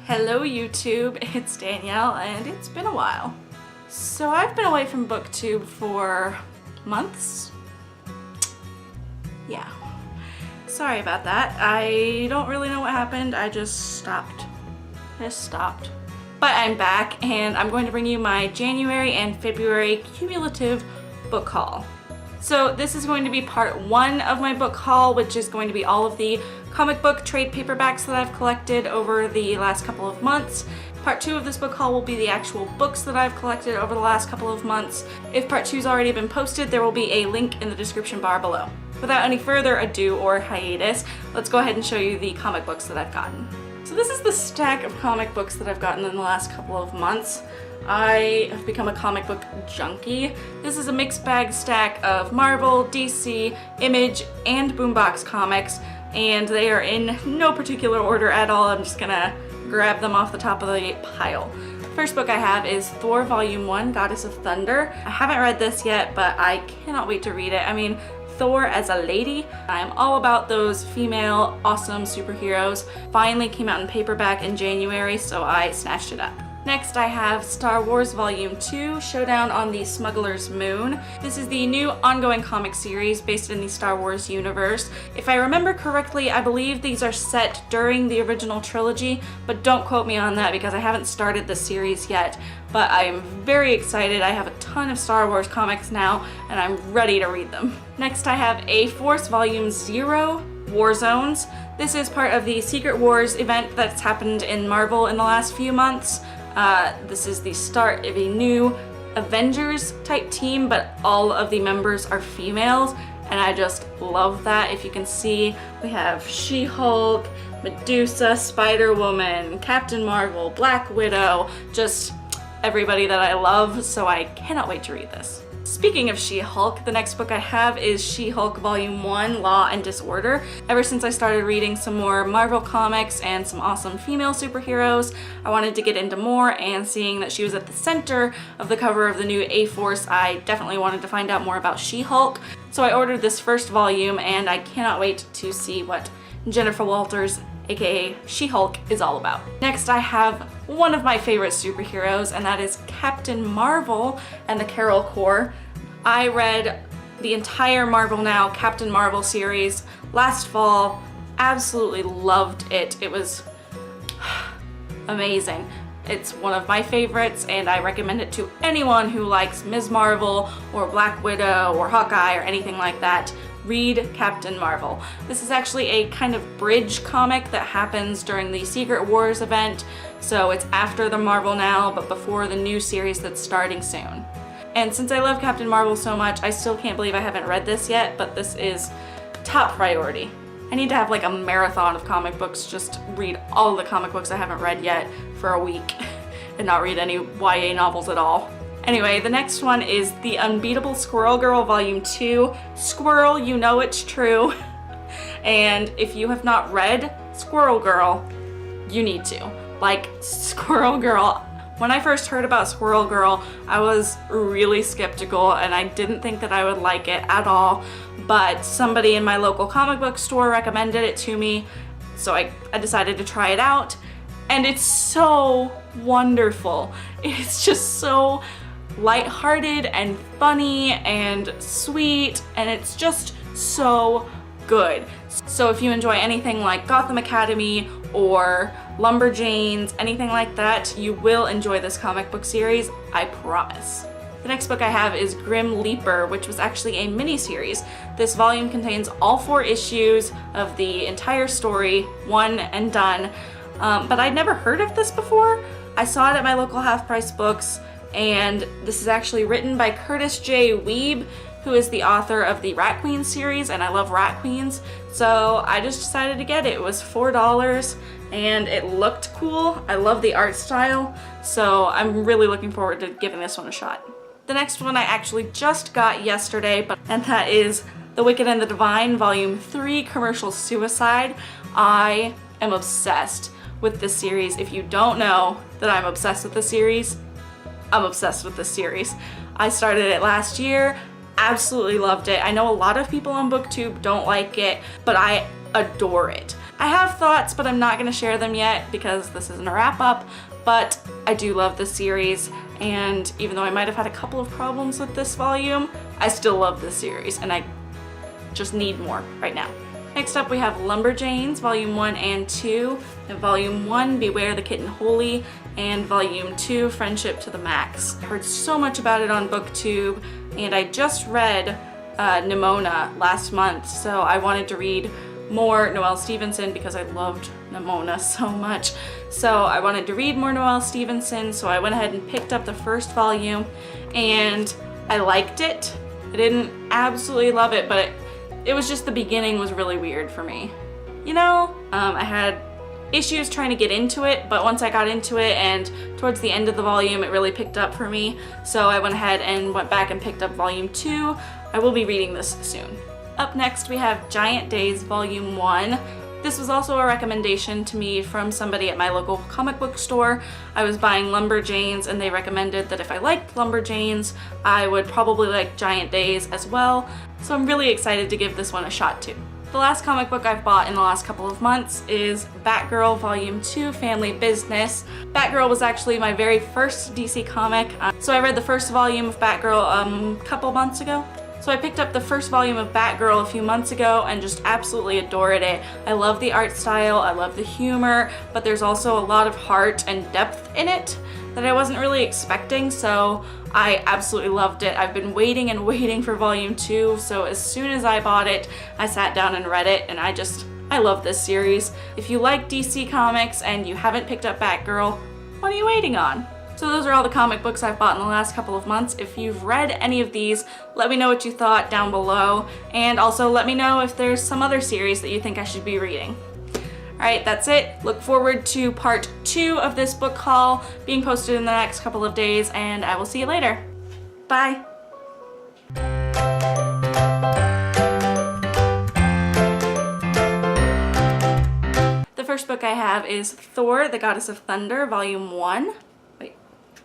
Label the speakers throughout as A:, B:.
A: Hello YouTube, it's Danielle and it's been a while. So I've been away from BookTube for months? Yeah. Sorry about that. I don't really know what happened. I just stopped. But I'm back and I'm going to bring you my January and February cumulative book haul. So this is going to be part one of my book haul, which is going to be all of the comic book trade paperbacks that I've collected over the last couple of months. Part two of this book haul will be the actual books that I've collected over the last couple of months. If part two's already been posted, there will be a link in the description bar below. Without any further ado or hiatus, let's go ahead and show you the comic books that I've gotten. So this is the stack of comic books that I've gotten in the last couple of months. I have become a comic book junkie. This is a mixed bag stack of Marvel, DC, Image, and Boombox comics, and they are in no particular order at all. I'm just gonna grab them off the top of the pile. First book I have is Thor Volume 1, Goddess of Thunder. I haven't read this yet, but I cannot wait to read it. I mean, Thor as a lady. I'm all about those female awesome superheroes. Finally came out in paperback in January, so I snatched it up. Next I have Star Wars Volume 2, Showdown on the Smuggler's Moon. This is the new ongoing comic series based in the Star Wars universe. If I remember correctly, I believe these are set during the original trilogy, but don't quote me on that because I haven't started the series yet. But I am very excited. I have a ton of Star Wars comics now, and I'm ready to read them. Next I have A-Force Volume 0, War Zones. This is part of the Secret Wars event that's happened in Marvel in the last few months. This is the start of a new Avengers type team, but all of the members are females, and I just love that. If you can see, we have She-Hulk, Medusa, Spider-Woman, Captain Marvel, Black Widow, just everybody that I love, so I cannot wait to read this. Speaking of She-Hulk, the next book I have is She-Hulk Volume 1, Law and Disorder. Ever since I started reading some more Marvel comics and some awesome female superheroes, I wanted to get into more, and seeing that she was at the center of the cover of the new A-Force, I definitely wanted to find out more about She-Hulk. So I ordered this first volume, and I cannot wait to see what Jennifer Walters, aka She-Hulk, is all about. Next I have one of my favorite superheroes, and that is Captain Marvel and the Carol Corps. I read the entire Marvel Now Captain Marvel series last fall, absolutely loved it. It was amazing. It's one of my favorites, and I recommend it to anyone who likes Ms. Marvel or Black Widow or Hawkeye or anything like that. Read Captain Marvel. This is actually a kind of bridge comic that happens during the Secret Wars event, so it's after the Marvel Now but before the new series that's starting soon. And since I love Captain Marvel so much, I still can't believe I haven't read this yet, but this is top priority. I need to have like a marathon of comic books, just read all the comic books I haven't read yet for a week and not read any YA novels at all. Anyway, the next one is The Unbeatable Squirrel Girl Volume 2. Squirrel, you know it's true. And if you have not read Squirrel Girl, you need to. Like, Squirrel Girl, when I first heard about Squirrel Girl, I was really skeptical and I didn't think that I would like it at all. But somebody in my local comic book store recommended it to me, so I decided to try it out. And it's so wonderful. It's just so lighthearted and funny and sweet, and it's just so good. So if you enjoy anything like Gotham Academy or Lumberjanes, anything like that, you will enjoy this comic book series, I promise. The next book I have is Grim Leaper, which was actually a mini-series. This volume contains all 4 issues of the entire story, one and done. But I'd never heard of this before. I saw it at my local Half Price Books, and this is actually written by Curtis J. Weeb, who is the author of the Rat Queen series, and I love Rat Queens, so I just decided to get it. It was $4, and it looked cool. I love the art style, so I'm really looking forward to giving this one a shot. The next one I actually just got yesterday, and that is The Wicked and the Divine, Volume 3, Commercial Suicide. I am obsessed with this series. If you don't know that I'm obsessed with the series, I'm obsessed with this series. I started it last year, absolutely loved it. I know a lot of people on BookTube don't like it, but I adore it. I I have thoughts, but I'm not going to share them yet because this isn't a wrap up, but I do love this series, and even though I might have had a couple of problems with this volume, I still love this series, and I just need more right now. Next up we have Lumberjanes, Volume 1 and 2. In Volume 1, Beware the Kitten Holy, and Volume 2, Friendship to the Max. I heard so much about it on BookTube, and I just read Nimona last month, so I wanted to read more Noelle Stevenson because I loved Nimona so much. So I wanted to read more Noelle Stevenson, so I went ahead and picked up the first volume, and I liked it. I didn't absolutely love it, but it was just the beginning was really weird for me. You know, I had issues trying to get into it, but once I got into it and towards the end of the volume, it really picked up for me. So I went ahead and went back and picked up Volume 2. I will be reading this soon. Up next, we have Giant Days Volume 1. This was also a recommendation to me from somebody at my local comic book store. I was buying Lumberjanes, and they recommended that if I liked Lumberjanes, I would probably like Giant Days as well. So I'm really excited to give this one a shot too. The last comic book I've bought in the last couple of months is Batgirl Volume 2, Family Business. Batgirl was actually my very first DC comic. So I read the first volume of Batgirl a couple months ago. So I picked up the first volume of Batgirl a few months ago and just absolutely adored it. I love the art style, I love the humor, but there's also a lot of heart and depth in it that I wasn't really expecting, so I absolutely loved it. I've been waiting and waiting for Volume 2, so as soon as I bought it, I sat down and read it, and I love this series. If you like DC Comics and you haven't picked up Batgirl, what are you waiting on? So those are all the comic books I've bought in the last couple of months. If you've read any of these, let me know what you thought down below, and also let me know if there's some other series that you think I should be reading. Alright, that's it. Look forward to part 2 of this book haul being posted in the next couple of days, and I will see you later. Bye! The first book I have is Thor, the Goddess of Thunder, Volume 1.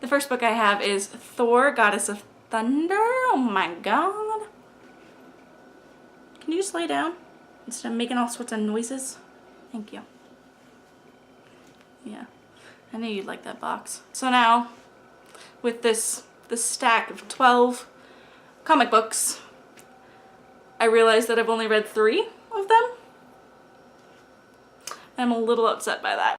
A: The first book I have is Thor, Goddess of Thunder. Oh my god. Can you just lay down instead of making all sorts of noises? Thank you. Yeah, I knew you'd like that box. So now, with this stack of 12 comic books, I realize that I've only read 3 of them. I'm a little upset by that.